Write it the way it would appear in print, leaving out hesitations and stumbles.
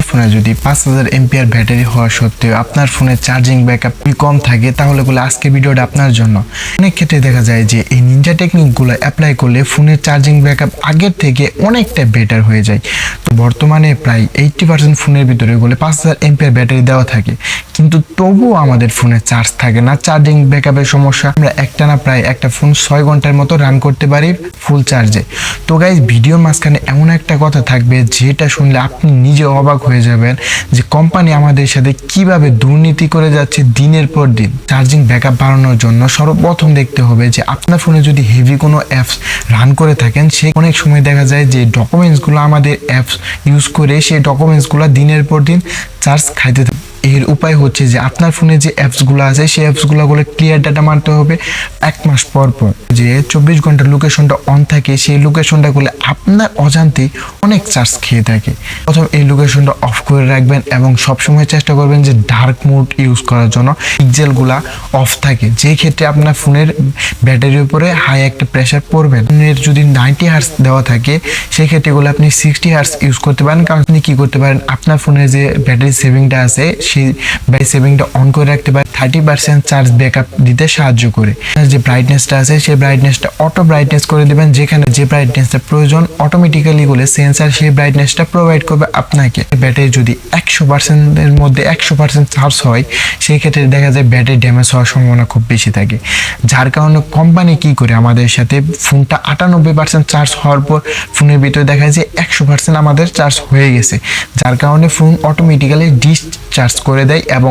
ফোনে যদি 5000 MPR battery হওয়া সত্ত্বেও আপনার ফোনের চার্জিং ব্যাকআপ কম থাকে তাহলে বলে আজকের ভিডিওটা আপনার জন্য। অনেক ক্ষেত্রে দেখা যায় যে এই নিনজা টেকনিকগুলো অ্যাপ্লাই করলে ফোনের চার্জিং ব্যাকআপ আগের থেকে অনেকটা বেটার হয়ে যায়। তো বর্তমানে প্রায় 80% ফোনের ভিতরে বলে 5000 এমপিআর ব্যাটারি দেওয়া থাকে, কিন্তু তবুও আমাদের ফোনে চার্জ থাকে না, চার্জিং ব্যাকআপের সমস্যা। আমরা একটানা প্রায় একটা ফোন 6 ঘন্টার মতো রান করতে পারি ফুল চার্জে। তো গাইজ ভিডিওর মাঝখানে এমন একটা কথা থাকবে যেটা শুনলে আপনি নিজে অবাক হয়ে যাবেন যে কোম্পানি আমাদের সাথে কিভাবে দুর্নীতি করে যাচ্ছে দিনের পর দিন। চার্জিং ব্যাকআপ বাড়ানোর জন্য সর্বপ্রথম দেখতে হবে যে আপনার ফোনে যদি হেভি কোনো অ্যাপস রান করে থাকেন, সে অনেক সময় দেখা যায় যে ডকুমেন্টসগুলো আমাদের অ্যাপস ইউজ করে সেই ডকুমেন্টসগুলো দিনের পর দিন চার্জ খাইতে থাকে। এর উপায় হচ্ছে যে আপনার ফোনে যে অ্যাপসগুলো আছে সেই অ্যাপসগুলো ক্লিয়ার ডাটা মারতে হবে 1 মাস পর পর। যে 24 ঘন্টার লোকেশনটা অন থাকে সেই লোকেশনটা করলে আপনার অজান্তেই অনেক চার্জ খেয়ে থাকে। প্রথম এই লোকেশনটা অফ করে রাখবেন এবং সবসময় চেষ্টা করবেন যে ডার্ক মোড ইউজ করার জন্য পিক্সেলগুলা অফ থাকে, যে ক্ষেত্রে আপনার ফোনের ব্যাটারির উপরে হাই একটা প্রেশার পড়বে। ফোনের যদি 90 হার্টজ দেওয়া থাকে সেই ক্ষেত্রে আপনি 60 হার্টজ ইউজ করতে পারেন। কারণ আপনি কি করতে পারেন, আপনার ফোনের যে ব্যাটারি সেভিংটা আছে সেই ব্যাটারি সেভিংটা অন করে রাখতে পারেন, 30% চার্জ ব্যাকআপ দিতে সাহায্য করে। যে ব্রাইটনেসটা আছে সেই ব্রাইটনেসটা অটো ব্রাইটনেস করে দেবেন, যেখানে যে ব্রাইটনেসটা প্রয়োজন অটোমেটিক্যালি সেন্সার সেই ব্রাইটনেসটা প্রোভাইড করবে আপনাকে। ব্যাটারি যদি 100%-এর মধ্যে 100% চার্জ হয় সেই ক্ষেত্রে দেখা যায় ব্যাটারি ড্যামেজ হওয়ার সম্ভাবনা খুব বেশি থাকে। যার কারণে কোম্পানি কি করে আমাদের সাথে ফোনটা 98% চার্জ হওয়ার পর ফোনের ভিতরে দেখা যায় 100% আমাদের চার্জ হয়ে গেছে, যার কারণে ফোন অটোমেটিক্যালি ডিসচার্জ করে দেয় এবং